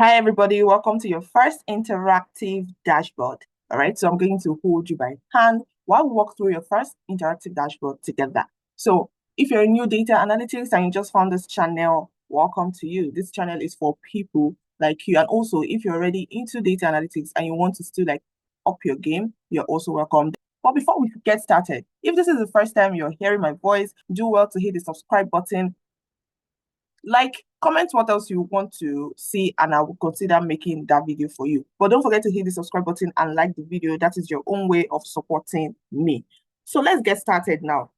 Hi, everybody. Welcome to your first interactive dashboard. All right, so I'm going to hold you by hand while we walk through your first interactive dashboard together. So if you're a new data analytics and you just found this channel, welcome to you. This channel is for people like you. And also, if you're already into data analytics and you want to still up your game, you're also welcome. But before we get started, if this is the first time you're hearing my voice, do well to hit the subscribe button. Comment what else you want to see, and I will consider making that video for you. But don't forget to hit the subscribe button and like the video. That is your own way of supporting me. So let's get started now.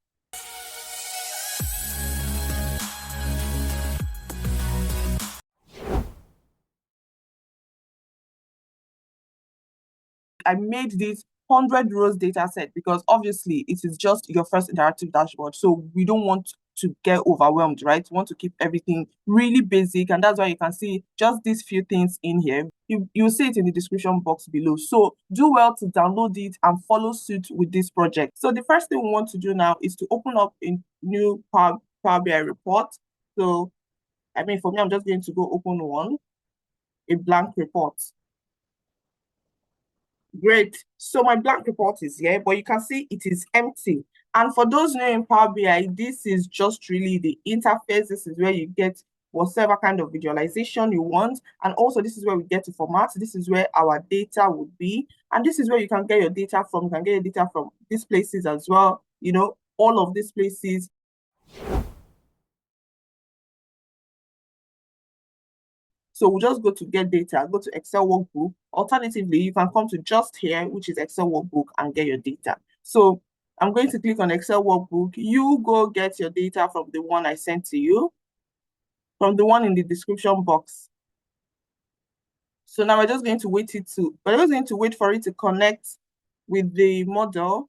I made this 100 rows data set because obviously it is just your first interactive dashboard. So we don't want to get overwhelmed, right? We want to keep everything really basic. And that's why you can see just these few things in here. You'll see it in the description box below. So do well to download it and follow suit with this project. So the first thing we want to do now is to open up a new PowerBI report. So, for me, I'm just going to go open a blank report. Great. So my blank report is here, but you can see it is empty. And for those new in Power BI, this is just really the interface. This is where you get whatever kind of visualization you want. And also this is where we get to format. This is where our data would be. And this is where you can get your data from. You can get your data from these places as well. All of these places. So we'll just go to get data, go to Excel workbook. Alternatively, you can come to just here, which is Excel workbook, and get your data. So I'm going to click on Excel workbook. You go get your data from the one I sent to you, from the one in the description box. So now we're just going to wait for it to connect with the model.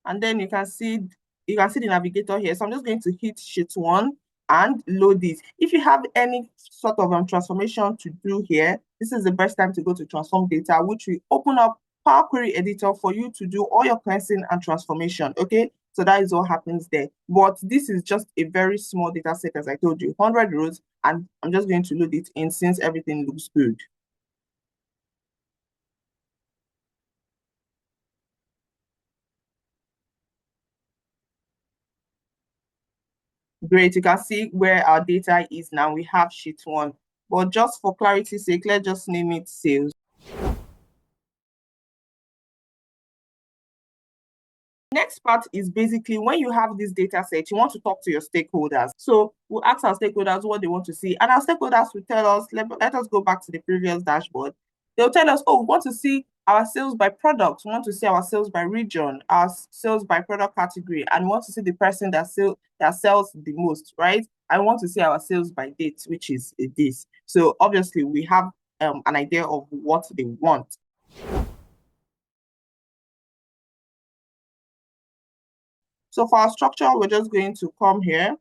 And then you can see the navigator here. So I'm just going to hit sheet 1 and load it. If you have any sort of transformation to do here, this is the best time to go to transform data, which will open up Power Query Editor for you to do all your cleansing and transformation. Okay, so that is what happens there. But this is just a very small data set, as I told you, 100 rows, and I'm just going to load it in since everything looks good. Great, you can see where our data is now. We have sheet 1, but just for clarity's sake, let's just name it sales. Next part is basically when you have this data set, you want to talk to your stakeholders. So we'll ask our stakeholders what they want to see, and our stakeholders will tell us, let us go back to the previous dashboard. They'll tell us, oh, we want to see our sales by product, we want to see our sales by region, our sales by product category, and we want to see the person that sells the most, right? I want to see our sales by date, which is this. So obviously we have an idea of what they want. So for our structure, we're just going to come here.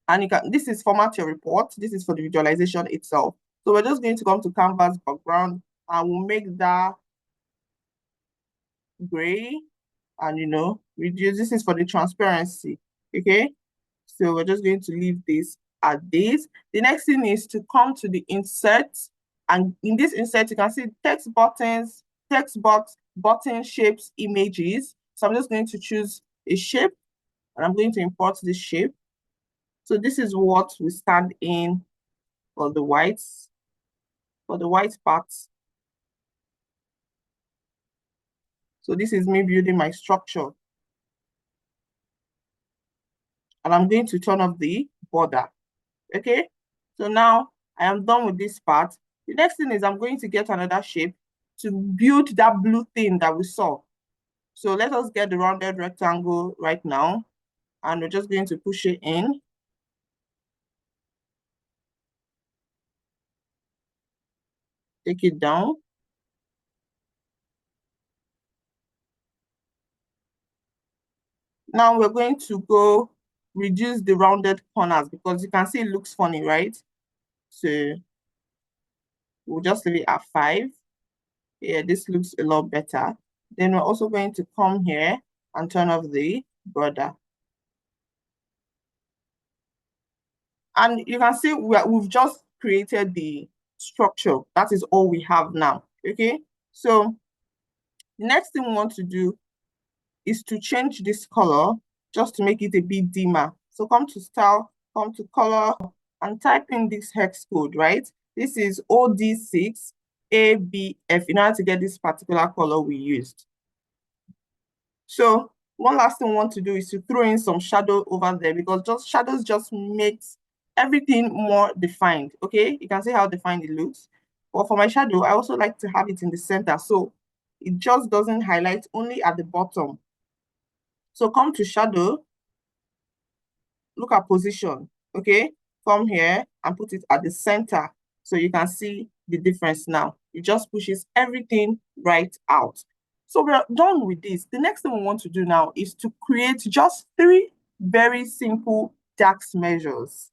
And this is format your report. This is for the visualization itself. So we're just going to come to Canvas background, and we'll make that gray and reduce. This is for the transparency. Okay. So we're just going to leave this at this. The next thing is to come to the insert. And in this insert, you can see text buttons, text box, button shapes, images. So I'm just going to choose a shape, and I'm going to import this shape. So this is what we stand in for the white parts. So this is me building my structure. And I'm going to turn off the border. Okay, so now I am done with this part. The next thing is I'm going to get another shape to build that blue thing that we saw. So let us get the rounded rectangle right now. And we're just going to push it in. Take it down. Now we're going to go reduce the rounded corners because you can see it looks funny, right? So we'll just leave it at 5. Yeah, this looks a lot better. Then we're also going to come here and turn off the border. And you can see we've just created the structure. That is all we have now. Okay. So the next thing we want to do is to change this color just to make it a bit dimmer. So come to style, come to color, and type in this hex code, right? This is OD6ABF in order to get this particular color we used. So one last thing we want to do is to throw in some shadow over there, because just shadows just makes everything more defined. Okay, you can see how defined it looks. But for my shadow, I also like to have it in the center, so it just doesn't highlight only at the bottom. So come to shadow, look at position, okay? Come here and put it at the center so you can see the difference now. It just pushes everything right out. So we're done with this. The next thing we want to do now is to create just 3 very simple DAX measures.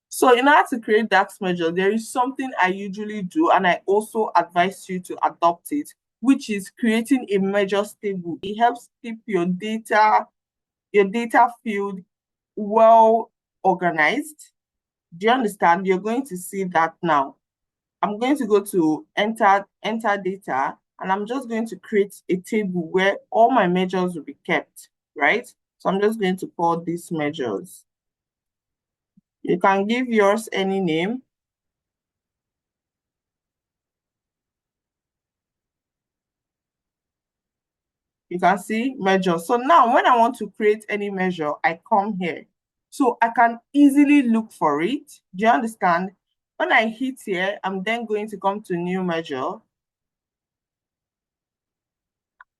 So in order to create DAX measure, there is something I usually do, and I also advise you to adopt it, which is creating a measures table. It helps keep your data field well organized. Do you understand? You're going to see that now. I'm going to go to enter data, and I'm just going to create a table where all my measures will be kept, right? So I'm just going to call these measures. You can give yours any name. You can see measure. So now when I want to create any measure, I come here. So I can easily look for it. Do you understand? When I hit here, I'm then going to come to new measure.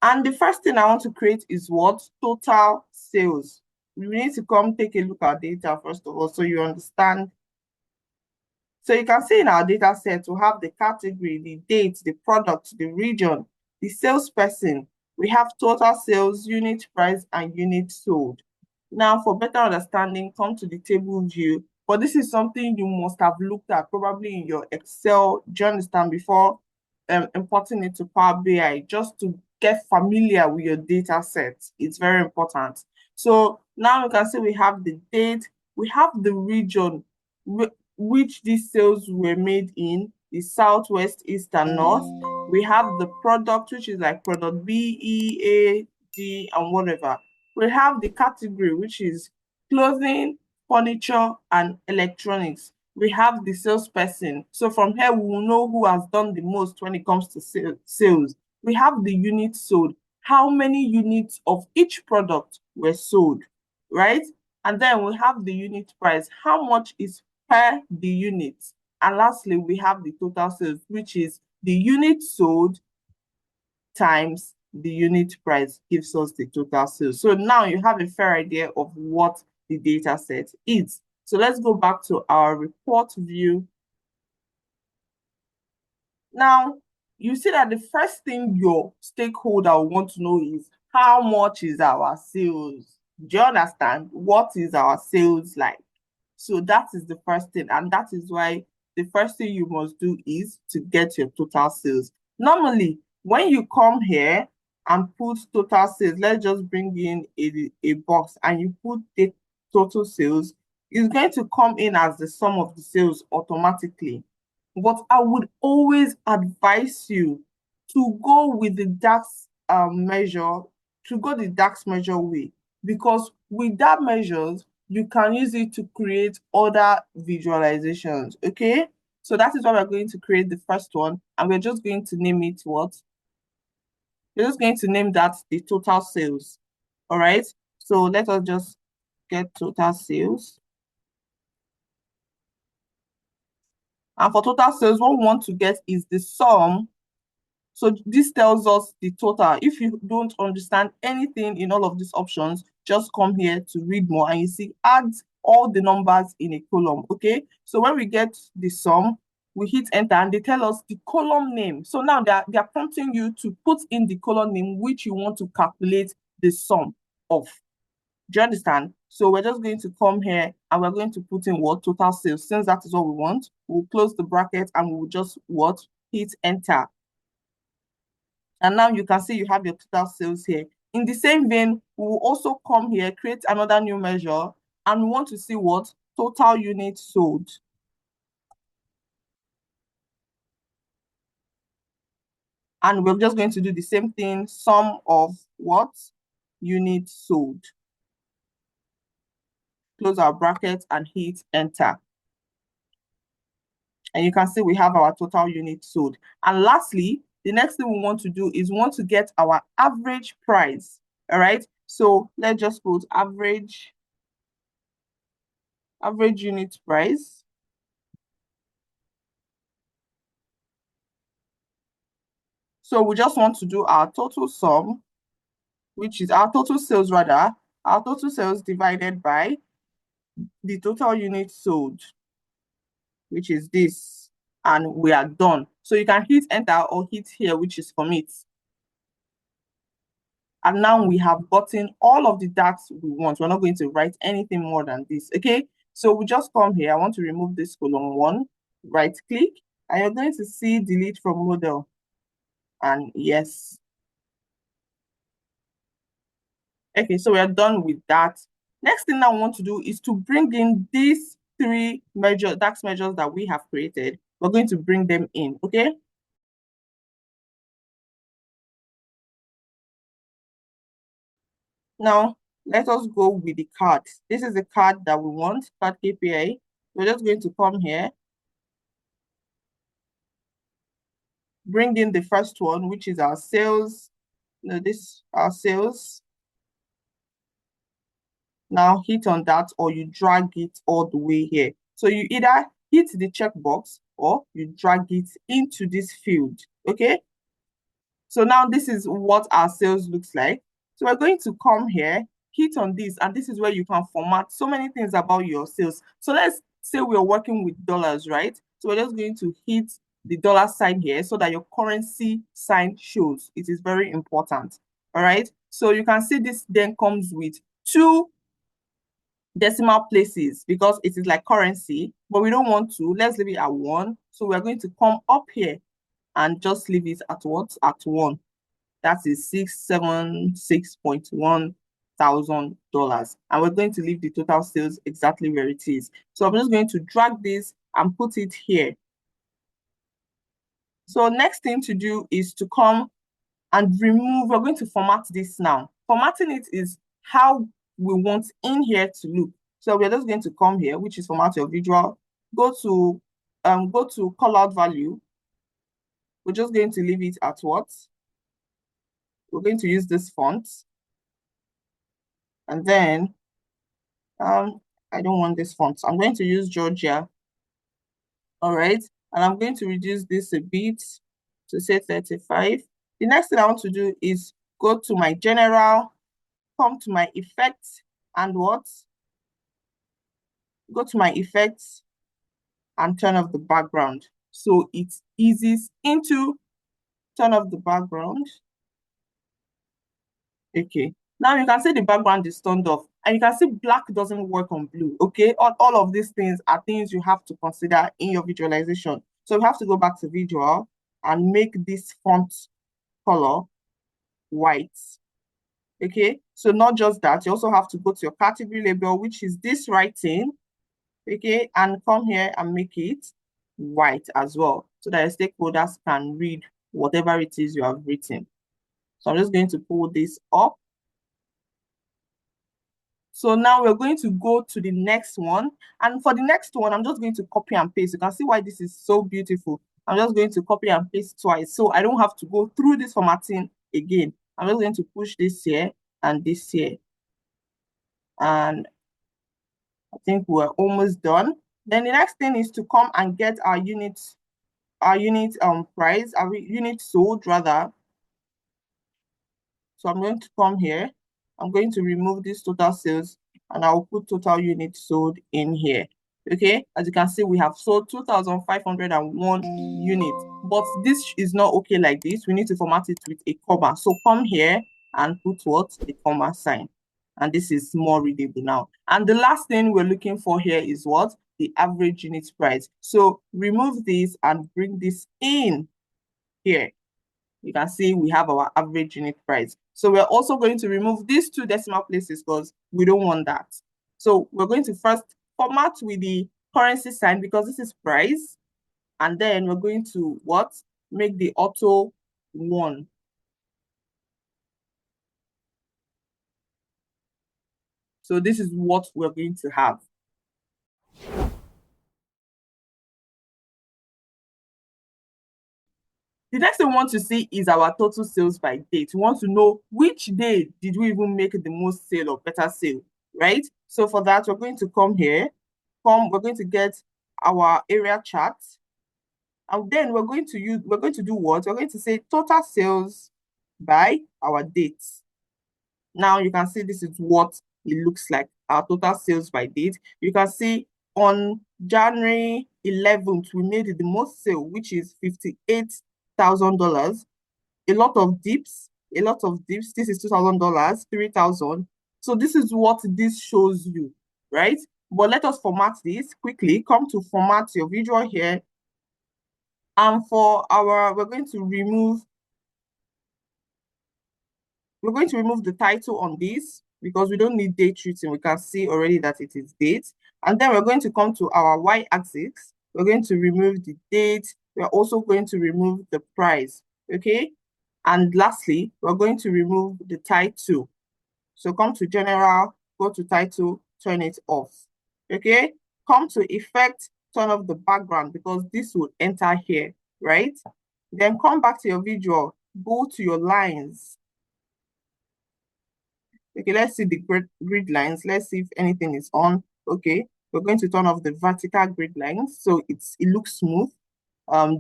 And the first thing I want to create is what? Total sales. We need to come take a look at data first of all, so you understand. So you can see in our data set, we have the category, the date, the product, the region, the salesperson. We have total sales, unit price, and unit sold. Now, for better understanding, come to the table view. But this is something you must have looked at probably in your Excel, do you understand, before importing it to Power BI, just to get familiar with your data set. It's very important. So now you can see we have the date, we have the region, which these sales were made in, the southwest, east, and north. We have the product, which is like product B, E, A, D, and whatever. We have the category, which is clothing, furniture, and electronics. We have the salesperson. So from here, we will know who has done the most when it comes to sales. We have the units sold. How many units of each product were sold, right? And then we have the unit price. How much is per the unit? And lastly, we have the total sales, which is the unit sold times the unit price gives us the total sales. So now you have a fair idea of what the data set is. So let's go back to our report view. Now, you see that the first thing your stakeholder will want to know is how much is our sales? Do you understand? What is our sales like? So that is the first thing. And that is why the first thing you must do is to get your total sales. Normally, when you come here and put total sales, let's just bring in a box and you put the total sales, it's going to come in as the sum of the sales automatically. But I would always advise you to go with the DAX measure, to go the DAX measure way, because with that measures, you can use it to create other visualizations, okay? So that is why we're going to create the first one, and we're just going to name it what? We're just going to name that the total sales, all right? So let us just get total sales. And for total sales, what we want to get is the sum. So this tells us the total. If you don't understand anything in all of these options, just come here to read more and you see add all the numbers in a column, okay? So when we get the sum, we hit enter and they tell us the column name. So now they're prompting you to put in the column name which you want to calculate the sum of. Do you understand? So we're just going to come here and we're going to put in what? Total sales. Since that is what we want, we'll close the bracket and we'll just what? Hit enter. And now you can see you have your total sales here. In the same vein, we will also come here, create another new measure, and we want to see what? Total units sold. And we're just going to do the same thing, sum of what? Units sold. Close our brackets and hit enter. And you can see we have our total units sold. And lastly, the next thing we want to do is we want to get our average price. All right. So let's just put average unit price. So we just want to do our total sum, which is our total sales rather, our total sales divided by the total units sold, which is this, and we are done. So you can hit enter or hit here, which is commit. And now we have gotten all of the DAX we want. We're not going to write anything more than this, okay? So we just come here. I want to remove this column 1, right click, and you're going to see delete from model. And yes. Okay, so we are done with that. Next thing I want to do is to bring in these 3 DAX measures that we have created. We're going to bring them in, okay? Now, let us go with the card. This is the card that we want, card KPI. We're just going to come here, bring in the first one, which is our sales. Our sales. Now hit on that, or you drag it all the way here. So you either hit the checkbox or you drag it into this field, okay? So now this is what our sales looks like. So we're going to come here, hit on this, and this is where you can format so many things about your sales. So let's say we're working with dollars, right? So we're just going to hit the dollar sign here so that your currency sign shows. It is very important, all right? So you can see this then comes with 2 decimal places because it is like currency, but we don't want to. Let's leave it at 1. So we're going to come up here and just leave it at what? At 1. That is $676.1 thousand. And we're going to leave the total sales exactly where it is. So I'm just going to drag this and put it here. So next thing to do is to come and remove. We're going to format this now. Formatting it is how we want in here to look. So we're just going to come here, which is format your visual. Go to callout value. We're just going to leave it at what? We're going to use this font. And then I don't want this font. I'm going to use Georgia. All right. And I'm going to reduce this a bit to say 35. The next thing I want to do is go to my general, come to my effects, and what? Go to my effects and turn off the background. So it eases into turn off the background. Okay. Now you can see the background is turned off, and you can see black doesn't work on blue. Okay. All of these things are things you have to consider in your visualization. So we have to go back to visual and make this font color white. Okay. So not just that, you also have to go to your category label, which is this writing. Okay. And come here and make it white as well, so that your stakeholders can read whatever it is you have written. So I'm just going to pull this up. So now we're going to go to the next one. And for the next one, I'm just going to copy and paste. You can see why this is so beautiful. I'm just going to copy and paste twice, so I don't have to go through this formatting again. I'm just going to push this here and this here. And I think we're almost done. Then the next thing is to come and get our unit price, our unit sold rather. So I'm going to come here. I'm going to remove this total sales, and I'll put total units sold in here. Okay, as you can see, we have sold 2,501 units, but this is not okay like this. We need to format it with a comma. So come here and put what? A comma sign. And this is more readable now. And the last thing we're looking for here is what? The average unit price. So remove this and bring this in here. You can see we have our average unit price. So we're also going to remove these two decimal places because we don't want that. So we're going to first format with the currency sign because this is price. And then we're going to what? Make the auto 1. So this is what we're going to have. The next thing we want to see is our total sales by date. We want to know which day did we even make the most sale or better sale, right? So for that, we're going to come here. We're going to get our area chart. And then we're going to do what? We're going to say total sales by our dates. Now you can see this is what it looks like, our total sales by date. You can see on January 11th, we made the most sale, which is $58,000. A lot of dips. This is $2,000, 3,000. So this is what this shows you, right? But let us format this quickly. Come to format your visual here. And we're going to remove the title on this because we don't need date written. We can see already that it is date. And then we're going to come to our y-axis. We're going to remove the date. We're also going to remove the price, okay? And lastly, we're going to remove the title. So come to general, go to title, turn it off, okay? Come to effect, turn off the background because this will enter here, right? Then come back to your visual, go to your lines. Okay, let's see the grid lines. Let's see if anything is on. Okay, we're going to turn off the vertical grid lines so it looks smooth.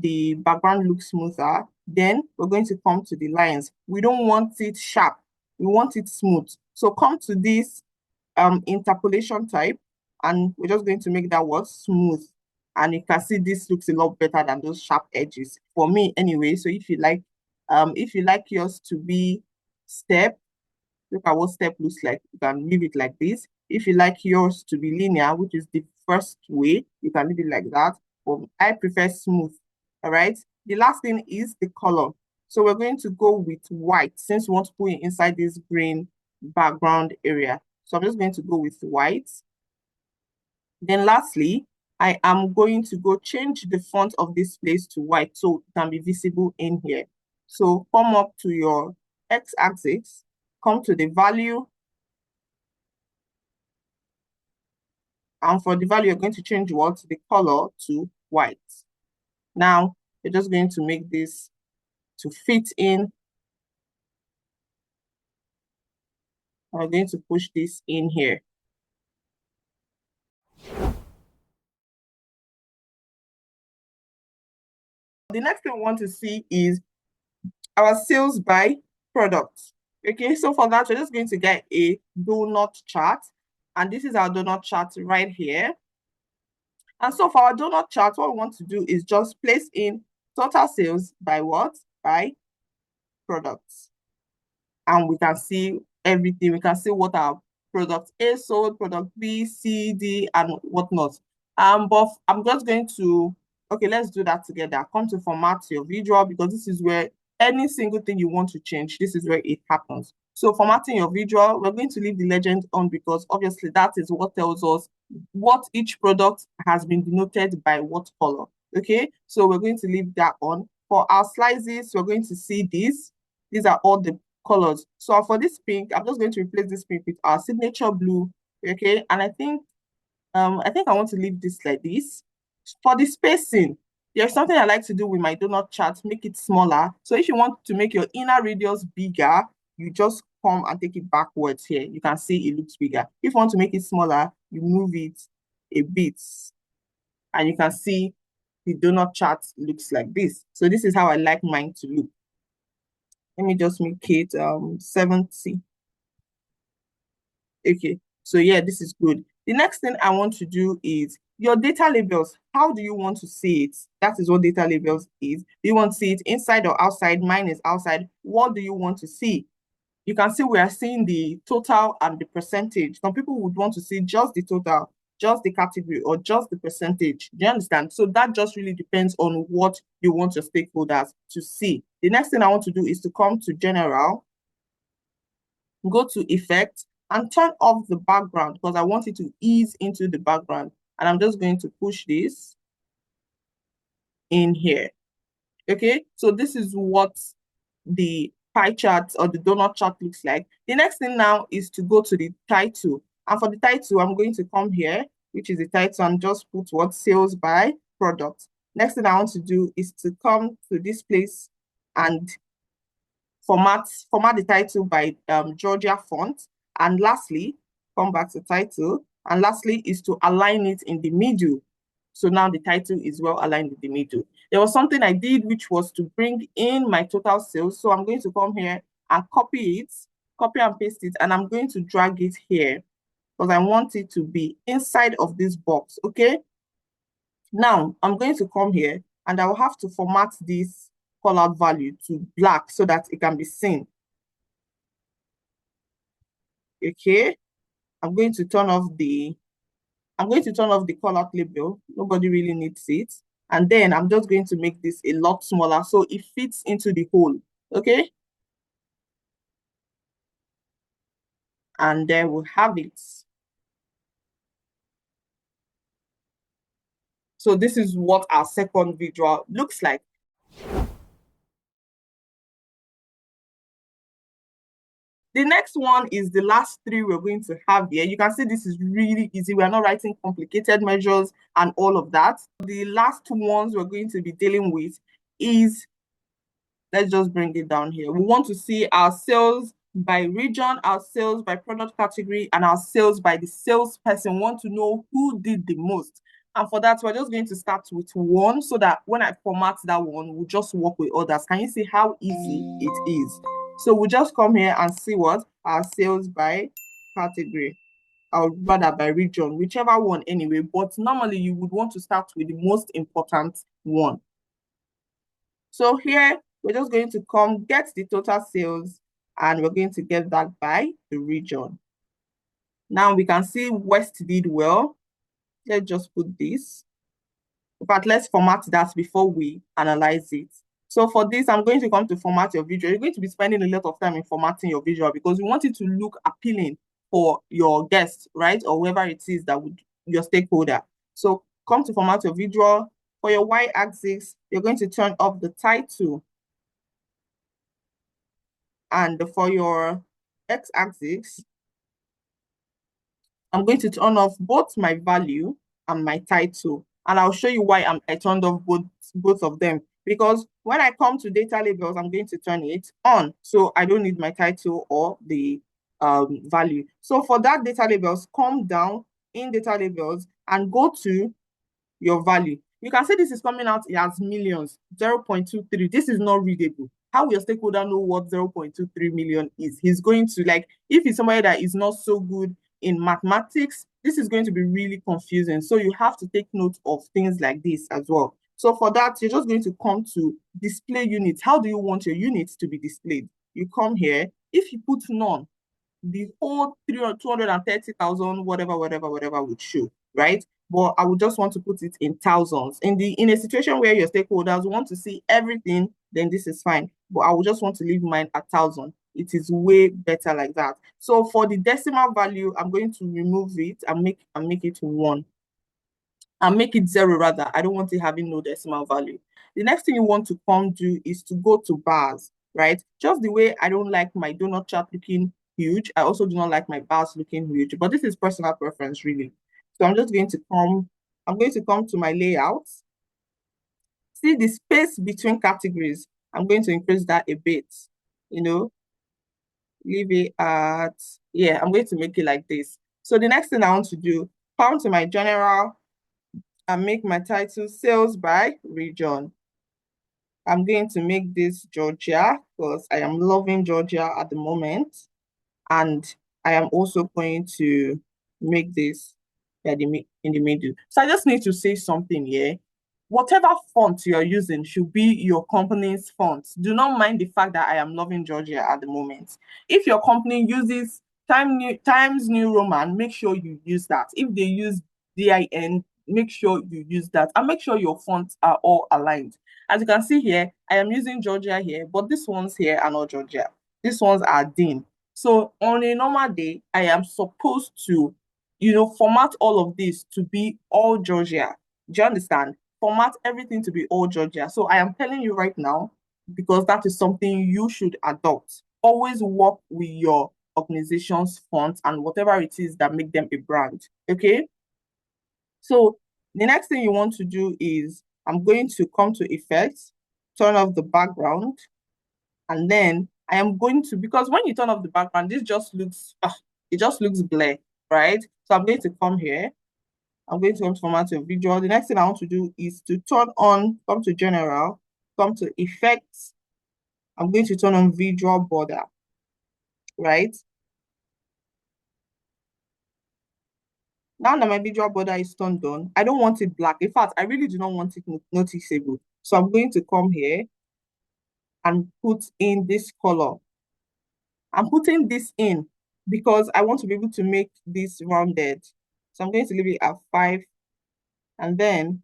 The background looks smoother. Then we're going to come to the lines. We don't want it sharp. We want it smooth. So come to this interpolation type, and we're just going to make that word smooth. And you can see this looks a lot better than those sharp edges for me anyway. So if you like yours to be step, look at what step looks like. You can leave it like this. If you like yours to be linear, which is the first way, you can leave it like that. But I prefer smooth. All right. The last thing is the color. So we're going to go with white since we want to put it inside this green background area. So I'm just going to go with white. Then lastly, I am going to go change the font of this place to white so it can be visible in here. So come up to your x-axis, come to the value. And for the value, you're going to change what? The color to white. Now, you're just going to make this to fit in. I'm going to push this in here. The next thing we want to see is our sales by product. Okay, so for that, we're just going to get a donut chart. And this is our donut chart right here. And so for our donut chart, what we want to do is just place in total sales by what? By products. And we can see everything. We can see what our product A sold, product B, C, D, and whatnot. But I'm just going to, okay, let's do that together. Come to format your visual because this is where any single thing you want to change, this is where it happens. So formatting your visual, we're going to leave the legend on because obviously that is what tells us what each product has been denoted by what color. Okay, so we're going to leave that on. For our slices, we're going to see these. These are all the colors. So for this pink, I'm just going to replace this pink with our signature blue. Okay, and I think I want to leave this like this. For the spacing, there's something I like to do with my donut chart, make it smaller. So if you want to make your inner radius bigger, you just come and take it backwards here. You can see it looks bigger. If you want to make it smaller, you move it a bit. And you can see the donut chart looks like this. So this is how I like mine to look. Let me just make it 70. Okay, so yeah, this is good. The next thing I want to do is your data labels. How do you want to see it? That is what data labels is. Do you want to see it inside or outside? Mine is outside. What do you want to see? You can see we are seeing the total and the percentage. Some people would want to see just the total, just the category, or just the percentage. Do you understand? So that just really depends on what you want your stakeholders to see. The next thing I want to do is to come to general, go to effect, and turn off the background because I want it to ease into the background. And I'm just going to push this in here. Okay, so this is what the pie chart or the donut chart looks like. The next thing now is to go to the title. And for the title, I'm going to come here, which is the title, and just put what sales by product. Next thing I want to do is to come to this place and format the title by Georgia font. And lastly, come back to title. And lastly is to align it in the middle. So now the title is well aligned with the middle. There was something I did, which was to bring in my total sales. So I'm going to come here and copy and paste it, and I'm going to drag it here because I want it to be inside of this box, okay? Now I'm going to come here and I will have to format this callout value to black so that it can be seen. Okay, I'm going to turn off the callout label. Nobody really needs it. And then I'm just going to make this a lot smaller so it fits into the hole. Okay. And there we have it. So this is what our second visual looks like. The next one is the last three we're going to have here. You can see this is really easy. We're not writing complicated measures and all of that. The last ones we're going to be dealing with is, let's just bring it down here. We want to see our sales by region, our sales by product category, and our sales by the salesperson. We want to know who did the most. And for that, we're just going to start with one so that when I format that one, we'll just work with others. Can you see how easy it is? So we'll just come here and see what our sales by category, or rather by region, whichever one anyway. But normally you would want to start with the most important one. So here, we're just going to come get the total sales, and we're going to get that by the region. Now we can see West did well. Let's just put this. But let's format that before we analyze it. So for this, I'm going to come to format your visual. You're going to be spending a lot of time in formatting your visual because you want it to look appealing for your guest, right? Or whoever it is that would your stakeholder. So come to format your visual. For your y-axis, you're going to turn off the title. And for your x-axis, I'm going to turn off both my value and my title. And I'll show you why I turned off both of them. Because when I come to data labels, I'm going to turn it on. So I don't need my title or the value. So for that data labels, come down in data labels and go to your value. You can see this is coming out as millions, 0.23. This is not readable. How will your stakeholder know what 0.23 million is? He's going to, like, if he's somebody that is not so good in mathematics, this is going to be really confusing. So you have to take note of things like this as well. So for that, you're just going to come to display units. How do you want your units to be displayed? You come here. If you put none, the whole 230,000, whatever would show, right? But I would just want to put it in thousands. In a situation where your stakeholders want to see everything, then this is fine. But I would just want to leave mine at 1,000. It is way better like that. So for the decimal value, I'm going to remove it and make it 1. And make it 0 rather. I don't want it having no decimal value. The next thing you want to come do is to go to bars, right? Just the way I don't like my donut chart looking huge, I also do not like my bars looking huge, but this is personal preference really. So I'm just going to come to my layout. See the space between categories. I'm going to increase that a bit, leave it at, yeah, I'm going to make it like this. So the next thing I want to do, come to my general and make my title sales by region. I'm going to make this Georgia because I am loving Georgia at the moment. And I am also going to make this in the middle. So I just need to say something here. Whatever font you're using should be your company's font. Do not mind the fact that I am loving Georgia at the moment. If your company uses Times New Roman, make sure you use that. If they use DIN, make sure you use that, and make sure your fonts are all aligned. As you can see here, I am using Georgia here, but these ones here are not Georgia. These ones are DIN. So on a normal day, I am supposed to, format all of this to be all Georgia. Do you understand? Format everything to be all Georgia. So I am telling you right now, because that is something you should adopt. Always work with your organization's font and whatever it is that make them a brand. Okay. So the next thing you want to do is I'm going to come to effects, turn off the background, and then I am going to, because when you turn off the background, this just looks, it just looks blur, right? So I'm going to come here. I'm going to format your visual. The next thing I want to do is to turn on, come to general, come to effects. I'm going to turn on visual border, right? Now that my visual border is turned on, I don't want it black. In fact, I really do not want it noticeable. So I'm going to come here and put in this color. I'm putting this in because I want to be able to make this rounded. So I'm going to leave it at 5. And then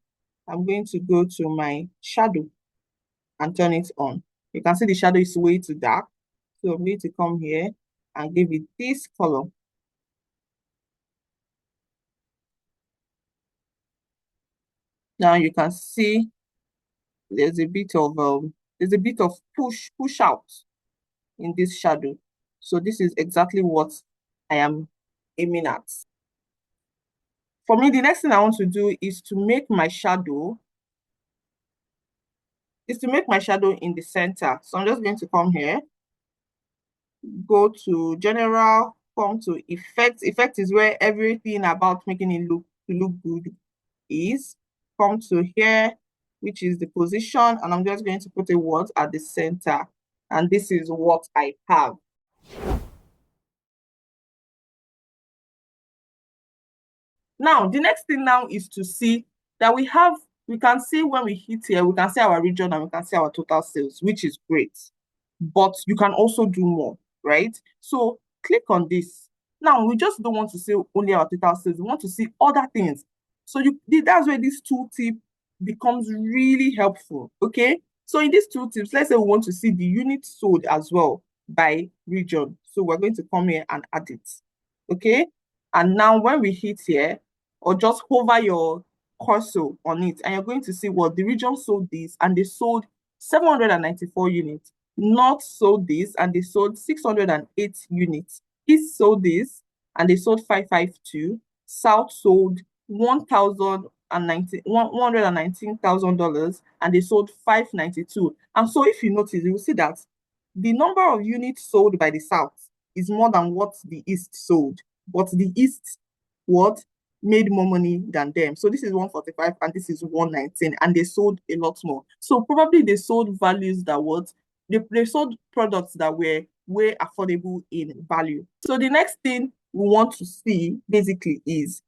I'm going to go to my shadow and turn it on. You can see the shadow is way too dark. So I'm going to come here and give it this color. Now you can see there's a bit of push out in this shadow. So this is exactly what I am aiming at. For me, the next thing I want to do is to make my shadow in the center. So I'm just going to come here, go to general, come to effect. Effect is where everything about making it look good is. Come to here, which is the position, and I'm just going to put a word at the center. And this is what I have. Now, the next thing now is to see that we can see when we hit here, we can see our region and we can see our total sales, which is great. But you can also do more, right? So click on this. Now, we just don't want to see only our total sales. We want to see other things. So that's where this tooltip becomes really helpful, okay? So in these tooltips, let's say we want to see the units sold as well by region. So we're going to come here and add it, okay? And now when we hit here, or just hover your cursor on it, and you're going to see what the region sold this, and they sold 794 units. North sold this, and they sold 608 units. East sold this, and they sold 552. South sold $119,000, and they sold 592. And so if you notice, you will see that the number of units sold by the South is more than what the East sold. But the East made more money than them. So this is 145 and this is 119, and they sold a lot more. So probably they sold values that they sold products that were way affordable in value. So the next thing we want to see basically is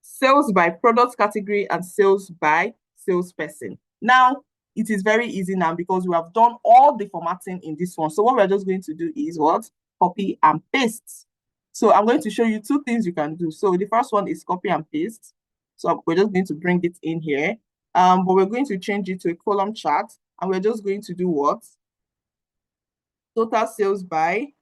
sales by product category and sales by salesperson. Now, it is very easy now because we have done all the formatting in this one. So what we're just going to do is what? Copy and paste. So I'm going to show you 2 things you can do. So the first one is copy and paste. So we're just going to bring it in here. But we're going to change it to a column chart. And we're just going to do what? Total sales by,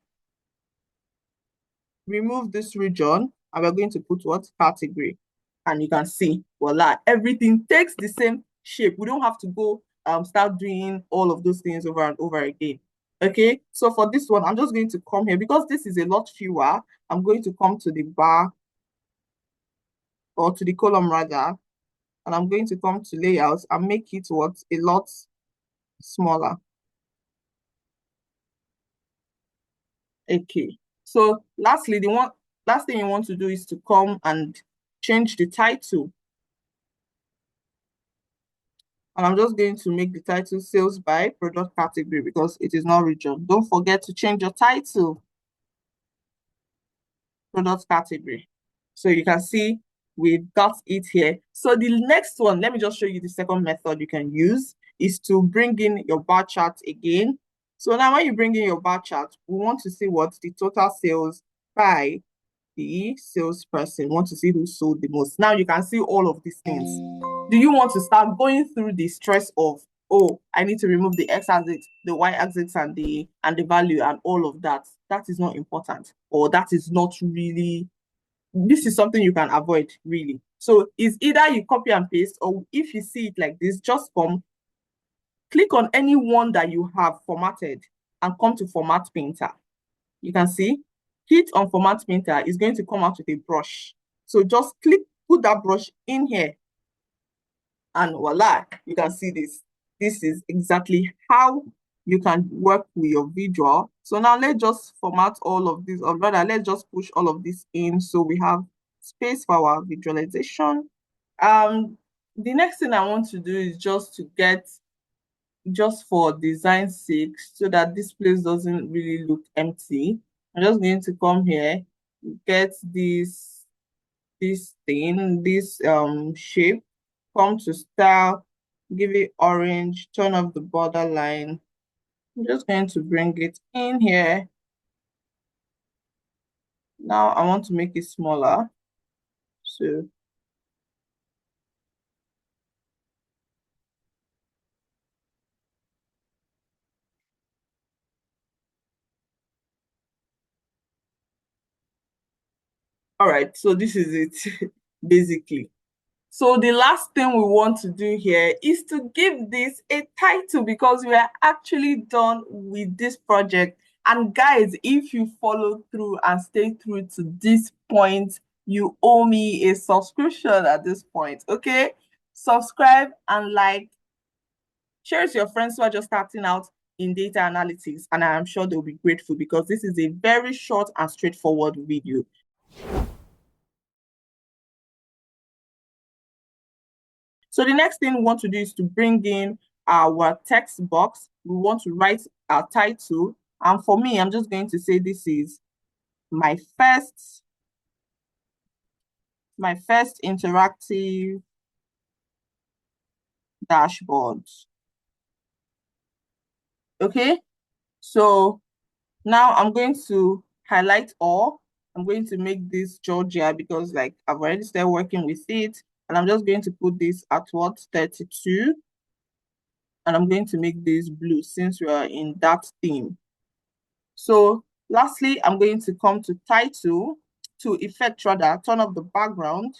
remove this region, and we're going to put what? Category. And you can see, voila, everything takes the same shape. We don't have to go start doing all of those things over and over again. Okay, so for this one, I'm just going to come here because this is a lot fewer. I'm going to come to the bar, or to the column rather, and I'm going to come to layouts and make it what? A lot smaller. Okay, so lastly, last thing you want to do is to come and change the title. And I'm just going to make the title sales by product category because it is not region. Don't forget to change your title, product category. So you can see we've got it here. So the next one, let me just show you the second method you can use is to bring in your bar chart again. So now when you bring in your bar chart, we want to see what the total sales by the salesperson. Want to see who sold the most. Now you can see all of these things. Do you want to start going through the stress of, oh, I need to remove the x-axis, the y-axis, and the value and all of that? That is not important, or that is not really, this is something you can avoid, really. So it's either you copy and paste, or if you see it like this, just click on any one that you have formatted and come to Format Painter. You can see, hit on Format Painter, is going to come out with a brush. So just put that brush in here, and voila, you can see this. This is exactly how you can work with your visual. So now let's just format all of this, or rather, let's just push all of this in so we have space for our visualization. The next thing I want to do is just to get, just for design sake, so that this place doesn't really look empty. I'm just going to come here, get this thing, this shape, come to style, give it orange, turn off the borderline. I'm just going to bring it in here. Now I want to make it smaller. So all right, so this is it basically. So the last thing we want to do here is to give this a title, because we are actually done with this project. And guys, if you follow through and stay through to this point, you owe me a subscription at this point, okay? Subscribe and like, share it to your friends who are just starting out in data analytics, and I am sure they'll be grateful, because this is a very short and straightforward video. So the next thing we want to do is to bring in our text box. We want to write our title. And for me, I'm just going to say this is my first interactive dashboard. Okay, so now I'm going to highlight all. I'm going to make this Georgia, because like I've already started working with it. And I'm just going to put this at what, 32. And I'm going to make this blue, since we are in that theme. So lastly, I'm going to come to title, to effect rather, turn off the background,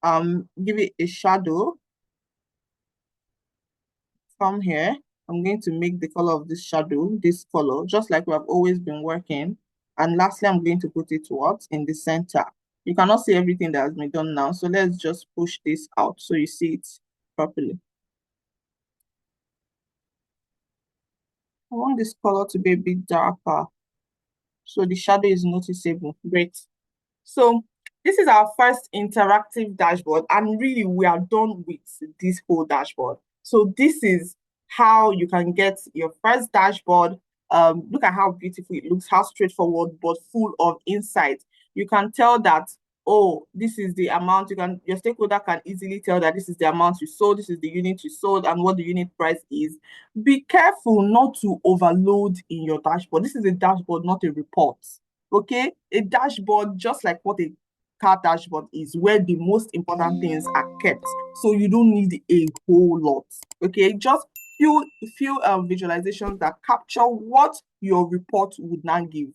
give it a shadow. From here, I'm going to make the color of this shadow this color, just like we have always been working. And lastly, I'm going to put it what, in the center. You cannot see everything that has been done now, so let's just push this out so you see it properly. I want this color to be a bit darker, so the shadow is noticeable. Great. So this is our first interactive dashboard, and really we are done with this whole dashboard. So this is how you can get your first dashboard. Look at how beautiful it looks, how straightforward, but full of insight. You can tell that, oh, this is the amount. Your stakeholder can easily tell that this is the amount you sold, this is the unit you sold, and what the unit price is. Be careful not to overload in your dashboard. This is a dashboard, not a report. Okay, a dashboard, just like what a car dashboard is, where the most important things are kept. So you don't need a whole lot. Okay, just few visualizations that capture what your report would now give.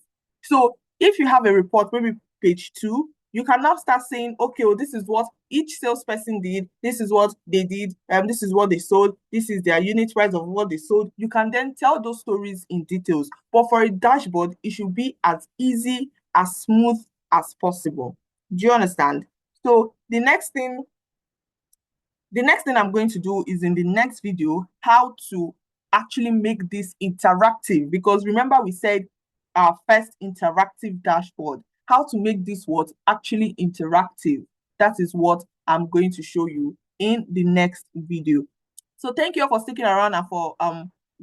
So if you have a report, maybe page 2, you can now start saying, okay, well, this is what each salesperson did, this is what they did, this is what they sold, this is their unit price of what they sold. You can then tell those stories in details. But for a dashboard, it should be as easy, as smooth as possible. Do you understand? So the next thing I'm going to do is, in the next video, how to actually make this interactive. Because remember, we said our first interactive dashboard, how to make this what actually interactive. That is what I'm going to show you in the next video. So thank you all for sticking around and for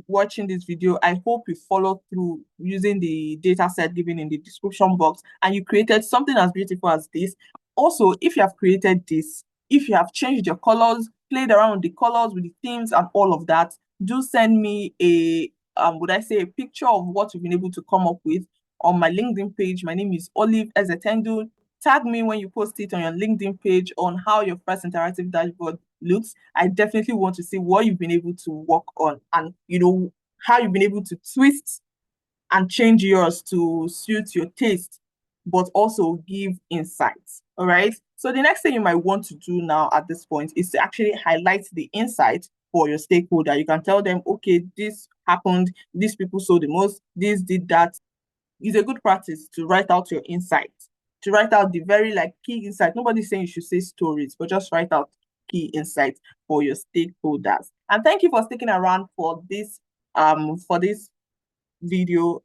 watching this video. I hope you followed through using the data set given in the description box, and you created something as beautiful as this. Also, if you have created this, if you have changed your colors, played around with the colors, with the themes and all of that, do send me a a picture of what you've been able to come up with on my LinkedIn page. My name is Olive Ezetendu. Tag me when you post it on your LinkedIn page on how your first interactive dashboard looks. I definitely want to see what you've been able to work on and, how you've been able to twist and change yours to suit your taste, but also give insights. All right. So the next thing you might want to do now at this point is to actually highlight the insight for your stakeholder. You can tell them, okay, this happened, these people sold the most, this did that. It's a good practice to write out your insights, to write out the very key insight. Nobody's saying you should say stories, but just write out key insights for your stakeholders. And thank you for sticking around for this video.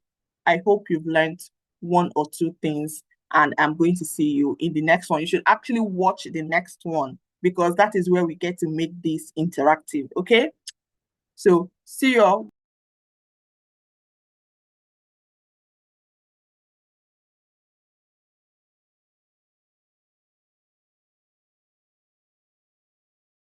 I hope you've learned one or two things, and I'm going to see you in the next one. You should actually watch the next one because that is where we get to make this interactive. Okay, so see you all.